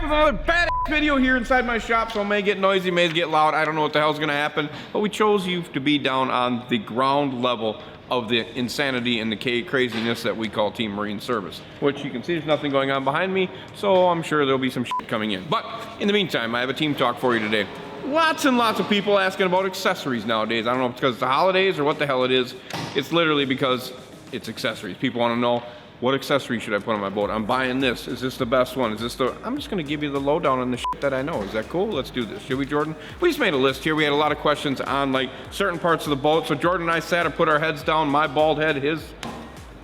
back with another badass video here inside my shop, so it may get noisy, may get loud. I don't know what the hell's gonna happen, but we chose you to be down on the ground level of the insanity and the craziness that we call Team Marine Service. Which you can see there's nothing going on behind me, so I'm sure there'll be some shit coming in. But in the meantime, I have a team talk for you today. Lots and lots of people asking about accessories nowadays. I don't know if it's because it's the holidays or what the hell it is. It's literally because it's accessories. People want to know, what accessory should I put on my boat? I'm buying this. Is this the best one? Is this the... I'm just going to give you the lowdown on the shit that I know. Is that cool? Let's do this. Should we, Jordan? We just made a list here. We had a lot of questions on, like, certain parts of the boat. So Jordan and I sat and put our heads down. My bald head, his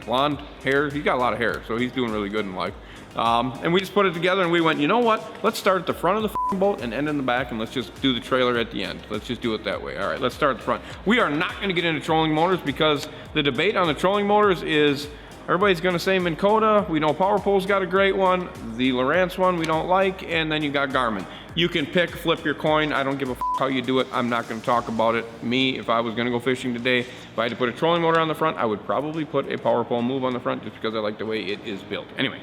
blonde hair. He's got a lot of hair, so he's doing really good in life. And we just put it together and we went, you know what? Let's start at the front of the boat and end in the back, and let's just do the trailer at the end. Let's just do it that way. All right, let's start at the front. We are not going to get into trolling motors because the debate on the trolling motors is... Everybody's gonna say Minn Kota. We know PowerPole's got a great one. The Lowrance one we don't like, and then you got Garmin. You can pick, flip your coin. I don't give a f how you do it. I'm not gonna talk about it. Me, if I was gonna go fishing today, if I had to put a trolling motor on the front, I would probably put a PowerPole move on the front just because I like the way it is built. Anyway,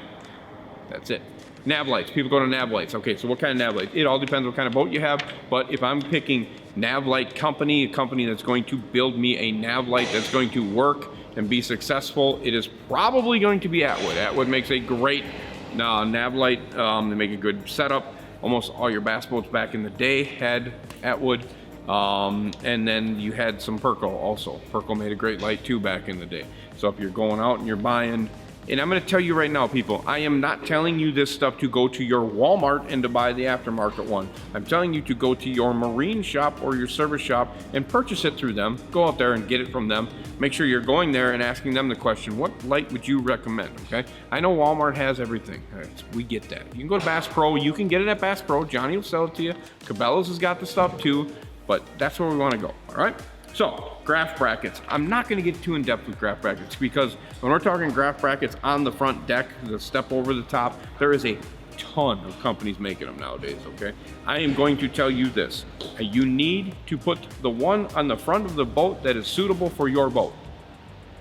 that's it. Nav lights. People go to nav lights. Okay, so what kind of nav light? It all depends what kind of boat you have, but if I'm picking nav light company, a company that's going to build me a nav light that's going to work and be successful, it is probably going to be Atwood. Atwood makes a great nav light. They make a good setup. Almost all your bass boats back in the day had Atwood. And then you had some Perco also. Perco made a great light too back in the day. So if you're going out and you're buying, and I'm gonna tell you right now, people, I am not telling you this stuff to go to your Walmart and to buy the aftermarket one. I'm telling you to go to your marine shop or your service shop and purchase it through them. Go out there and get it from them. Make sure you're going there and asking them the question, what light would you recommend, okay? I know Walmart has everything. All right, so we get that. You can go to Bass Pro. You can get it at Bass Pro. Johnny will sell it to you. Cabela's has got the stuff too, but that's where we wanna go, all right? So, graph brackets. I'm not gonna get too in-depth with graph brackets because when we're talking graph brackets on the front deck, the step over the top, there is a ton of companies making them nowadays, okay? I am going to tell you this. You need to put the one on the front of the boat that is suitable for your boat.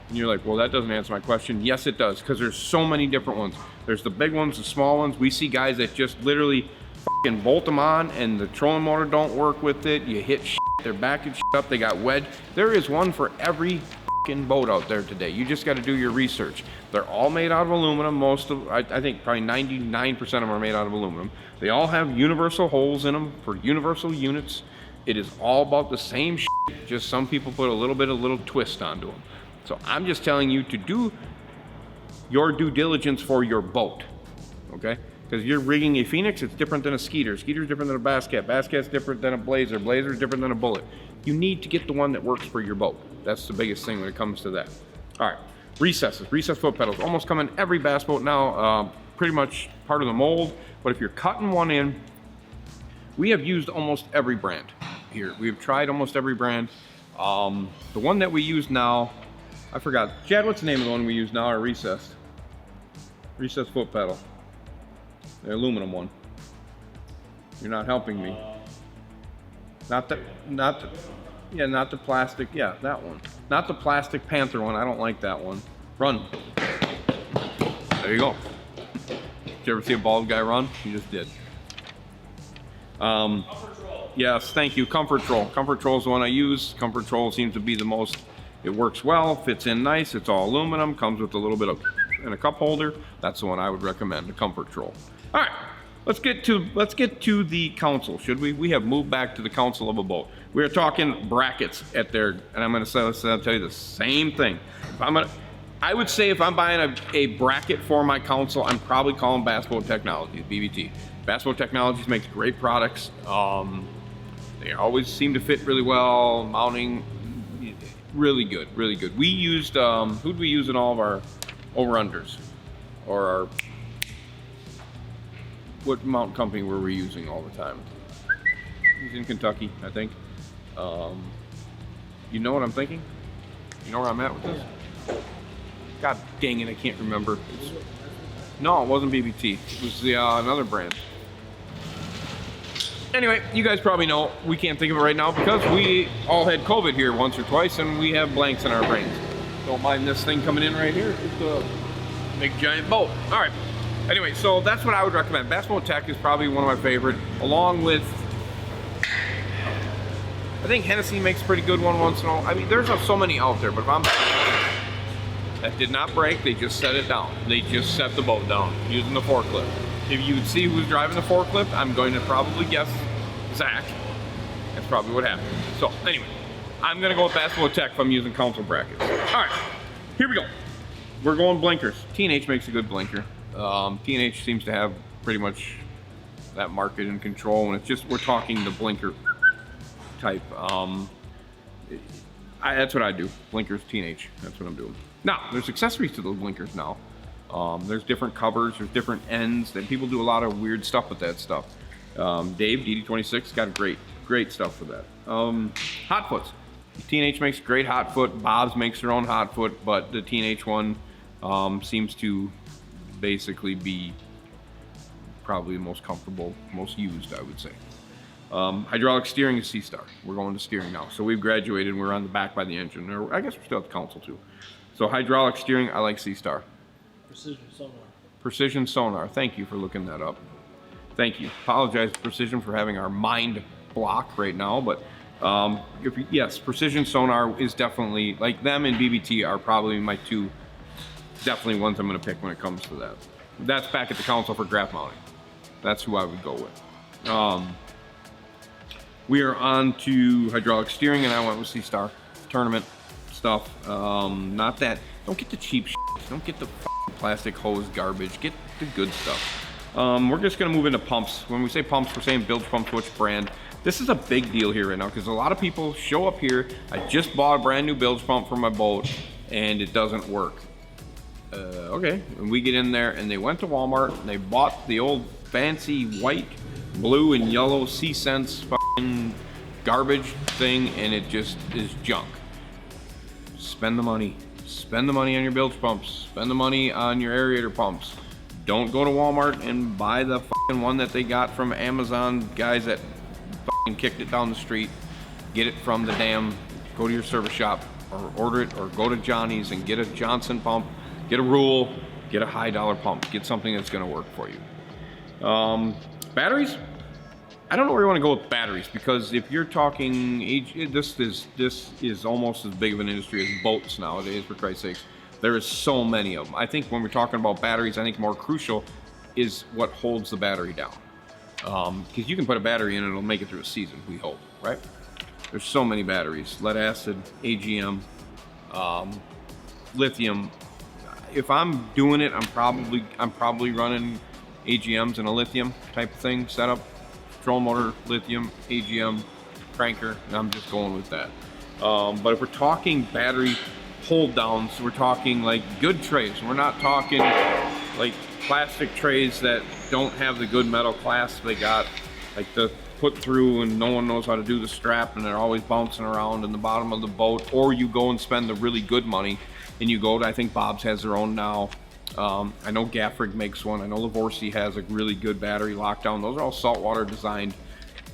And you're like, well, that doesn't answer my question. Yes, it does, because there's so many different ones. There's the big ones, the small ones. We see guys that just literally fucking bolt them on and the trolling motor don't work with it. You hit shit, they're backing shit up, they got wedged. There is one for every fucking boat out there today. You just got to do your research. They're all made out of aluminum. Most of, I think probably 99% of them are made out of aluminum. They all have universal holes in them for universal units. It is all about the same shit, just some people put a little twist onto them. So I'm just telling you to do your due diligence for your boat, okay? Because you're rigging a Phoenix, it's different than a Skeeter. Skeeter's different than a Bass Cat. Bass Cat's different than a Blazer. Blazer's different than a Bullet. You need to get the one that works for your boat. That's the biggest thing when it comes to that. All right, recesses, recess foot pedals. Almost come in every bass boat now, pretty much part of the mold. But if you're cutting one in, we have used almost every brand here. We've tried almost every brand. The one that we use now, I forgot. Chad, what's the name of the one we use now, our recessed? Recessed foot pedal. The aluminum one. You're not helping me. Not the plastic, yeah, that one. Not the plastic Panther one, I don't like that one. Run. There you go. Did you ever see a bald guy run? You just did. Yes, thank you, Comfort Troll. Comfort Troll is the one I use. Comfort Troll seems to be the most, it works well, fits in nice, it's all aluminum, comes with a little bit of and a cup holder. That's the one I would recommend, the Comfort Troll. All right, let's get to the console, should we? We have moved back to the console of a boat. We are talking brackets at there, and I'm gonna say, I'll tell you the same thing. I would say if I'm buying a bracket for my console, I'm probably calling Bass Boat Technologies, BBT. Bass Boat Technologies makes great products. They always seem to fit really well, mounting, really good, really good. We used, who'd we use in all of our over-unders? Or our, what mount company were we using all the time? It was in Kentucky, I think. You know what I'm thinking? You know where I'm at with this? God dang it, I can't remember. No, it wasn't BBT. It was the another brand. Anyway, you guys probably know, we can't think of it right now because we all had COVID here once or twice and we have blanks in our brains. Don't mind this thing coming in right here. It's a big giant boat. All right, Anyway, so that's what I would recommend. Bassboat Tech is probably one of my favorite, along with, I think Hennessy makes a pretty good one once in a while. I mean, there's so many out there, but if I'm, that did not break, they just set it down. They just set the boat down using the forklift. If you would see who's driving the forklift, I'm going to probably guess Zach. That's probably what happened. So anyway, I'm gonna go with Bassboat Tech if I'm using console brackets. All right, here we go. We're going blinkers. T&H makes a good blinker. T&H seems to have pretty much that market in control, and it's just, we're talking the blinker type. That's what I do. Blinkers, T&H. That's what I'm doing. Now, there's accessories to those blinkers now. There's different covers, there's different ends, and people do a lot of weird stuff with that stuff. Dave, DD26, got great stuff for that. Hot foots. T&H makes great hot foot. Bob's makes their own hot foot, but the T&H one seems to basically be probably the most comfortable, most used, I would say. Hydraulic steering is C-Star. We're going to steering now. So we've graduated and we're on the back by the engine. Or I guess we're still at the console too. So hydraulic steering, I like C-Star. Precision sonar. Precision sonar. Thank you for looking that up. Thank you. Apologize to Precision for having our mind block right now, but yes, Precision sonar is definitely, like them and BBT are probably my two definitely ones I'm going to pick when it comes to that. That's back at the console for graph mounting. That's who I would go with. We are on to hydraulic steering, and I went with C-Star tournament stuff. Not that. Don't get the cheap shit. Don't get the plastic hose garbage. Get the good stuff. We're just going to move into pumps. When we say pumps, we're saying bilge pumps, which brand. This is a big deal here right now because a lot of people show up here. I just bought a brand new bilge pump for my boat, and it doesn't work. Okay, and we get in there, and they went to Walmart, and they bought the old fancy white, blue, and yellow C-Sense fucking garbage thing, and it just is junk. Spend the money. Spend the money on your bilge pumps. Spend the money on your aerator pumps. Don't go to Walmart and buy the fucking one that they got from Amazon guys that fucking kicked it down the street. Get it from the damn, go to your service shop, or order it, or go to Johnny's and get a Johnson pump. Get a Rule, get a high dollar pump, get something that's gonna work for you. Batteries? I don't know where you wanna go with batteries, because if you're talking age, this is almost as big of an industry as boats nowadays, for Christ's sakes. There is so many of them. I think when we're talking about batteries, I think more crucial is what holds the battery down. Because you can put a battery in and it'll make it through a season, we hope, right? There's so many batteries, lead acid, AGM, lithium. If I'm doing it, I'm probably running AGMs and a lithium type of thing setup. Trolling motor, lithium, AGM, cranker, and I'm just going with that. But if we're talking battery hold downs, we're talking like good trays. We're not talking like plastic trays that don't have the good metal clasp they got, like the put through and no one knows how to do the strap and they're always bouncing around in the bottom of the boat. Or you go and spend the really good money and you go to, I think Bob's has their own now. I know Gaffrig makes one. I know Livorsi has a really good battery lockdown. Those are all saltwater designed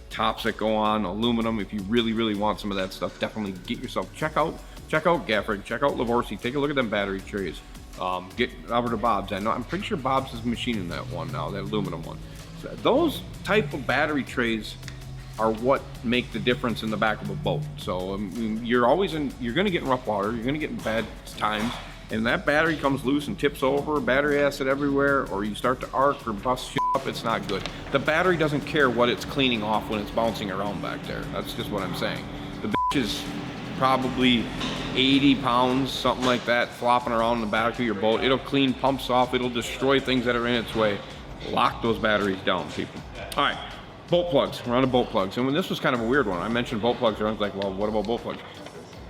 tops that go on aluminum. If you really, really want some of that stuff, definitely get yourself, check out Gaffrig, check out Livorsi, take a look at them battery trays. Get over to Bob's. I'm pretty sure Bob's is machining that one now, that aluminum one. So those type of battery trays are what make the difference in the back of a boat. So you're gonna get in rough water, you're gonna get in bad times, and that battery comes loose and tips over, battery acid everywhere, or you start to arc or bust shit up, it's not good. The battery doesn't care what it's cleaning off when it's bouncing around back there. That's just what I'm saying. The bitch is probably 80 pounds, something like that, flopping around in the back of your boat. It'll clean pumps off, it'll destroy things that are in its way. Lock those batteries down, people. All right, boat plugs. We're on to boat plugs. And when this was kind of a weird one, I mentioned boat plugs, everyone's like, well, what about boat plugs?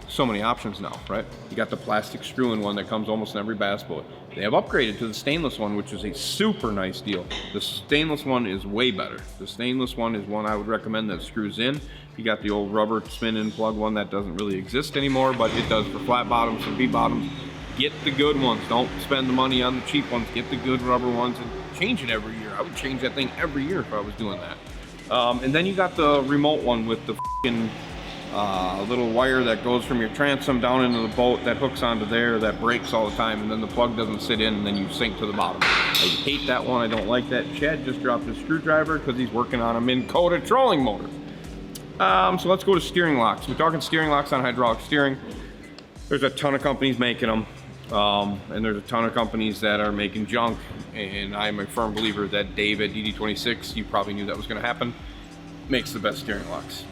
So many options now, right? You got the plastic screw-in one that comes almost in every bass boat. They have upgraded to the stainless one, which is a super nice deal. The stainless one is way better. The stainless one is one I would recommend that screws in. You got the old rubber spin-in plug one that doesn't really exist anymore, but it does for flat bottoms, for V-bottoms. Get the good ones. Don't spend the money on the cheap ones. Get the good rubber ones and change it every year. I would change that thing every year if I was doing that. And then you got the remote one with the a little wire that goes from your transom down into the boat that hooks onto there, that breaks all the time, and then the plug doesn't sit in, and then you sink to the bottom. I hate that one. I don't like that. Chad just dropped his screwdriver because he's working on a Minn Kota trolling motor. So let's go to steering locks. We're talking steering locks on hydraulic steering. There's a ton of companies making them, and there's a ton of companies that are making junk, and I'm a firm believer that Dave at DD26, you probably knew that was going to happen, makes the best steering locks.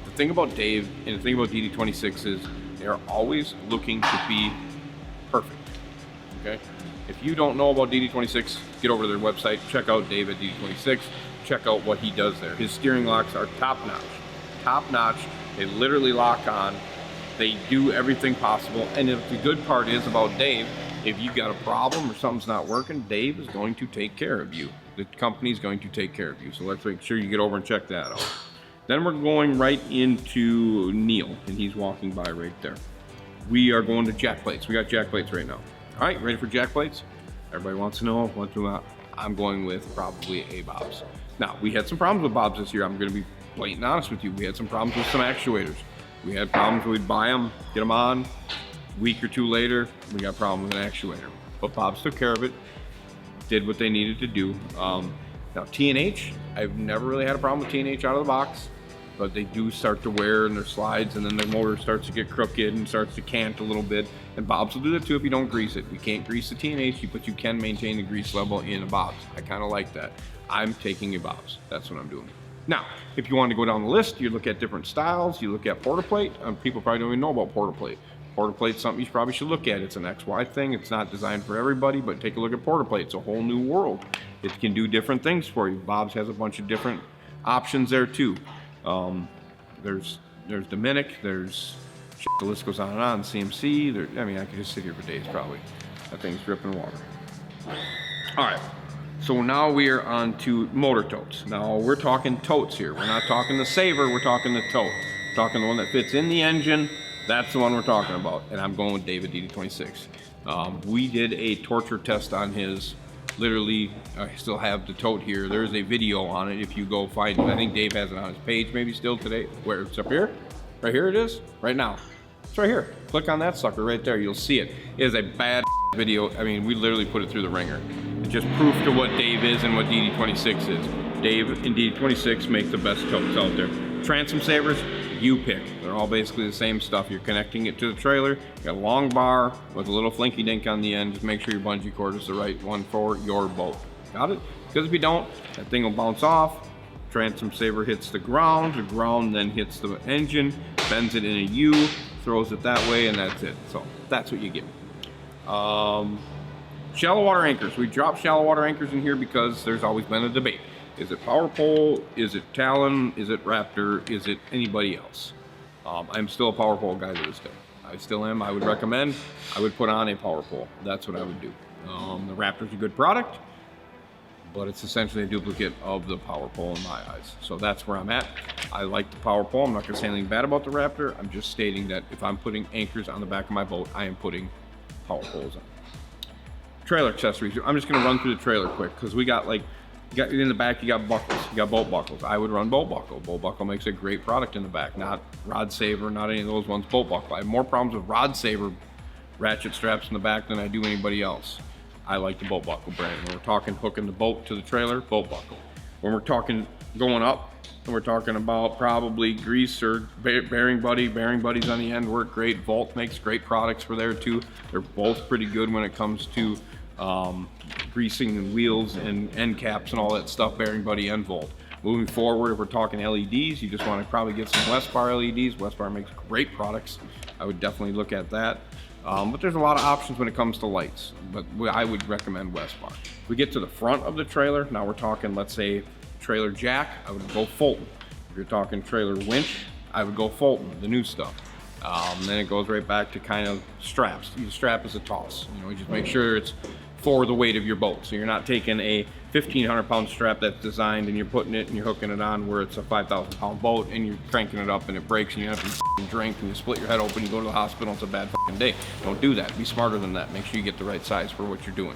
The thing about Dave and the thing about DD26 is they're always looking to be perfect, okay? If you don't know about DD26, get over to their website, check out Dave at DD26, check out what he does there. His steering locks are top-notch. Top-notch, they literally lock on, they do everything possible, and if the good part is about Dave, if you've got a problem or something's not working, Dave is going to take care of you. The company's going to take care of you, so let's make sure you get over and check that out. Then we're going right into Neil, and he's walking by right there. We are going to jack plates. We got jack plates right now. All right, ready for jack plates? Everybody wants to know what to. I'm going with probably a Bob's. Now, we had some problems with Bob's this year. I'm going to be blatant honest with you. We had some problems with some actuators. We had problems. We'd buy them, get them on. A week or two later, we got a problem with an actuator. But Bob's took care of it, did what they needed to do. Now, T&H, I've never really had a problem with T&H out of the box, but they do start to wear in their slides, and then the motor starts to get crooked and starts to cant a little bit. And Bob's will do that too if you don't grease it. You can't grease the T&H, but you can maintain the grease level in a Bob's. I kind of like that. I'm taking a Bob's. That's what I'm doing. Now, if you want to go down the list, you look at different styles, you look at porta plate. People probably don't even know about porta plate. Porta plate's something you probably should look at. It's an XY thing. It's not designed for everybody, but take a look at porta plate. It's a whole new world. It can do different things for you. Bob's has a bunch of different options there too. There's Dominic, there's the list goes on and on, CMC. I mean, I could just sit here for days probably. That thing's dripping water. All right, so now we are on to motor totes. Now we're talking totes here. We're not talking the Saver, we're talking the tote. We're talking the one that fits in the engine. That's the one we're talking about, and I'm going with David DD26. We did a torture test on his. Literally, I still have the tote here. There's a video on it if you go find it. I think Dave has it on his page maybe still today. Where it's up here? Right here it is? Right now. It's right here. Click on that sucker right there. You'll see it. It is a bad video. I mean, we literally put it through the ringer. It's just proof to what Dave is and what DD26 is. Dave and DD26 make the best totes out there. Transom savers, you pick. They're all basically the same stuff. You're connecting it to the trailer. You got a long bar with a little flinky dink on the end. Just make sure your bungee cord is the right one for your boat. Got it? Because if you don't, that thing will bounce off. Transom saver hits the ground then hits the engine, bends it in a U, throws it that way, and that's it. So that's what you get. Shallow water anchors. We drop shallow water anchors in here because there's always been a debate. Is it Power Pole? Is it Talon? Is it Raptor? Is it anybody else? I'm still a Power Pole guy to this day. I still am. I would recommend, I would put on a Power Pole. That's what I would do. The Raptor's a good product, but it's essentially a duplicate of the Power Pole in my eyes. So that's where I'm at. I like the Power Pole. I'm not gonna say anything bad about the Raptor. I'm just stating that if I'm putting anchors on the back of my boat, I am putting Power Poles on. Trailer accessories. I'm just gonna run through the trailer quick because we got like, in the back, you got buckles. You got boat buckles. I would run boat buckle. Boat buckle makes a great product in the back. Not rod saver, not any of those ones. Boat buckle. I have more problems with rod saver ratchet straps in the back than I do anybody else. I like the boat buckle brand. When we're talking hooking the boat to the trailer, boat buckle. When we're talking going up, we're talking about probably grease or bearing buddy. Bearing buddies on the end work great. Volt makes great products for there too. They're both pretty good when it comes to greasing and wheels and end caps and all that stuff. Bearing buddy and Volt. Moving forward, if we're talking LEDs, you just want to probably get some Westbar LEDs. Westbar makes great products. I would definitely look at that. But there's a lot of options when it comes to lights, but I would recommend Westbar. If we get to the front of the trailer, now we're talking, let's say, trailer jack, I would go Fulton. If you're talking trailer winch, I would go Fulton, the new stuff. Then it goes right back to kind of straps. The strap is a toss. You know, you just make sure it's for the weight of your boat. So you're not taking a 1,500 pound strap that's designed and you're putting it and you're hooking it on where it's a 5,000 pound boat and you're cranking it up and it breaks and you have to drink and you split your head open, you go to the hospital, it's a bad day. Don't do that. Be smarter than that. Make sure you get the right size for what you're doing.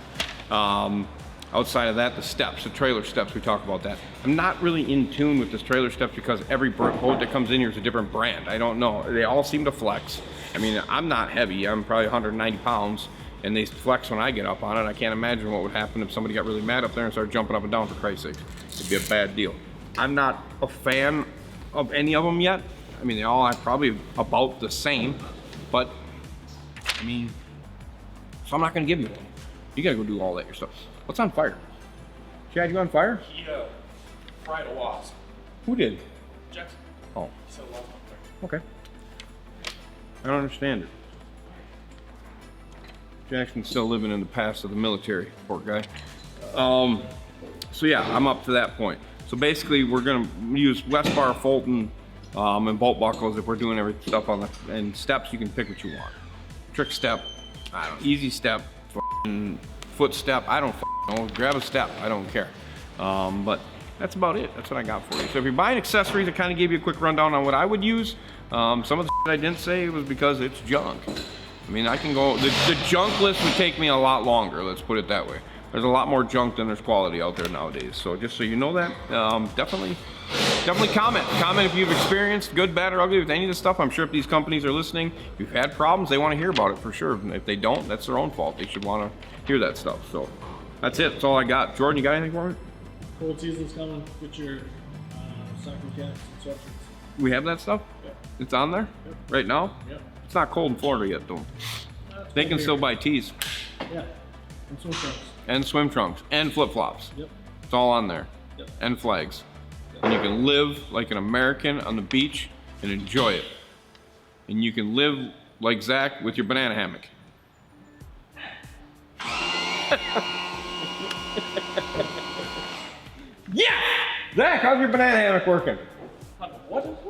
Outside of that, the steps, the trailer steps, we talk about that. I'm not really in tune with this trailer steps because every boat that comes in here is a different brand. I don't know. They all seem to flex. I mean, I'm not heavy. I'm probably 190 pounds, and they flex when I get up on it. I can't imagine what would happen if somebody got really mad up there and started jumping up and down, for Christ's sake. It'd be a bad deal. I'm not a fan of any of them yet. I mean, they all are probably about the same, but I mean, so I'm not gonna give you one. You gotta go do all that yourself. What's on fire? Chad, you on fire? He fried a wasp. Who did? Jackson. Oh. He said a wasp on fire. Okay. I don't understand it. Jackson's still living in the past of the military, poor guy. So yeah, I'm up to that point. So basically, we're gonna use Westbar, Fulton, and bolt buckles if we're doing every stuff on the, and steps. You can pick what you want. Trick step, I don't know, easy step, foot step. I don't know. Grab a step. I don't care. But that's about it. That's what I got for you. So if you're buying accessories, I kind of gave you a quick rundown on what I would use. Some of the I didn't say was because it's junk. I mean, I can go, the junk list would take me a lot longer, let's put it that way. There's a lot more junk than there's quality out there nowadays. So just so you know that, definitely comment. Comment if you've experienced good, bad, or ugly with any of this stuff. I'm sure if these companies are listening, if you've had problems, they want to hear about it for sure. If they don't, that's their own fault. They should want to hear that stuff. So that's it. That's all I got. Jordan, you got anything for me? Cold season's coming. Get your soccer caps and sweatshirts. We have that stuff? Yep. It's on there? Yep. Right now? Yep. It's not cold in Florida yet, though. They can still buy tees. Yeah. And swim trunks. And swim trunks. And flip-flops. Yep. It's all on there. Yep. And flags. And you can live like an American on the beach and enjoy it. And you can live like Zach with your banana hammock. Yeah! Zach, how's your banana hammock working? What?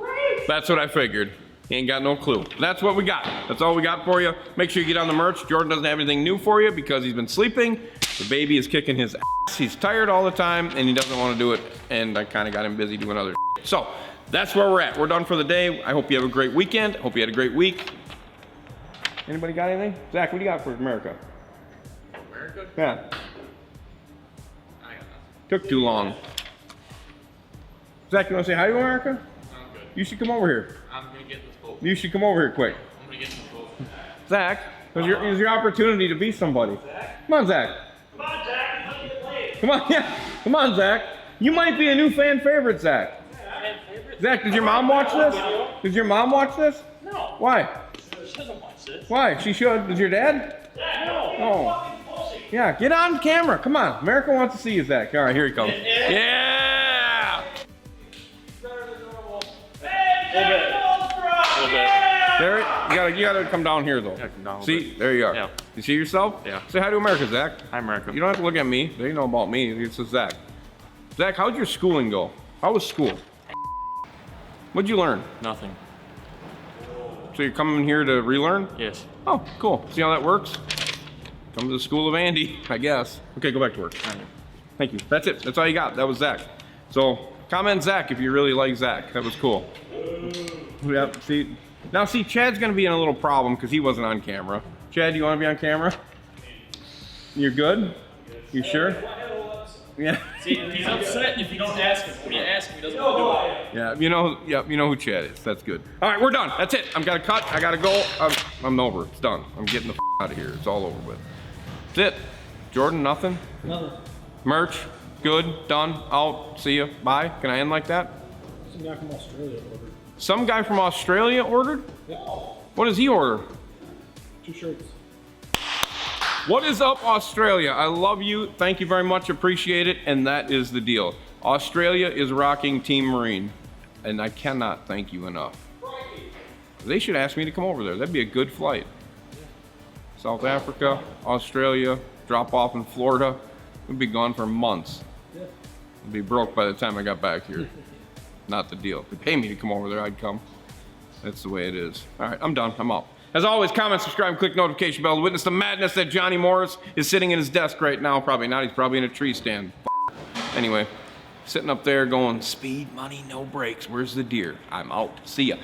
That's what I figured. He ain't got no clue. That's what we got. That's all we got for you. Make sure you get on the merch. Jordan doesn't have anything new for you because he's been sleeping. The baby is kicking his ass. He's tired all the time and he doesn't want to do it. And I kind of got him busy doing other shit. So that's where we're at. We're done for the day. I hope you have a great weekend. Hope you had a great week. Anybody got anything? Zach, what do you got for America? America? Yeah. I got nothing. Took too long. Zach, you want to say hi to America? I'm good. You should come over here. I'm gonna get in this boat. You should come over here quick. I'm gonna get in this boat. Zach, here's your opportunity to be somebody. Come on, Zach. Come on, Jack. Let's get played. Come on, yeah. Come on, Zach. You might be a new fan favorite, Zach. Fan favorite? Zach, did your mom watch this? Did your mom watch this? No. Why? She doesn't watch this. Why? She should. Does your dad? No. Oh. Yeah, get on camera. Come on. America wants to see you, Zach. All right, here he comes. Yeah! There, you gotta come down here though. Yeah, come down a See, bit. there you are. Yeah. You see yourself? Yeah. Say hi to America, Zach. Hi, America. You don't have to look at me. They know about me. It's just Zach. Zach, how'd your schooling go? How was school? What'd you learn? Nothing. So you're coming here to relearn? Yes. Oh, cool. See how that works? Come to the school of Andy, I guess. Okay, go back to work. Thank you. That's it. That's all you got. That was Zach. So comment Zach if you really like Zach. That was cool. Yep. See. Now see, Chad's gonna be in a little problem because he wasn't on camera. Chad, you want to be on camera? You're good? You sure? Yeah. See, he's upset if you don't ask him. When you ask him, he doesn't want to do it. Yeah, you know who Chad is. That's good. All right, we're done. That's it. I'm gotta cut. I gotta go. I'm over. It's done. I'm getting the out of here. It's all over with. That's it. Jordan, nothing? Nothing. Merch, good, done, out, see ya, bye. Can I end like that? Some guy from Australia ordered. Some guy from Australia ordered? Yep. What does he order? 2 shirts. What is up, Australia? I love you. Thank you very much. Appreciate it. And that is the deal. Australia is rocking Team Marine. And I cannot thank you enough. They should ask me to come over there. That'd be a good flight. South Africa, Australia, drop off in Florida. We'd be gone for months. Yeah. I'd be broke by the time I got back here. Not the deal. If they pay me to come over there, I'd come. That's the way it is. All right, I'm done. I'm out. As always, comment, subscribe, click notification bell to witness the madness that Johnny Morris is sitting in his desk right now. Probably not. He's probably in a tree stand. Anyway, sitting up there going, speed, money, no brakes. Where's the deer? I'm out. See ya.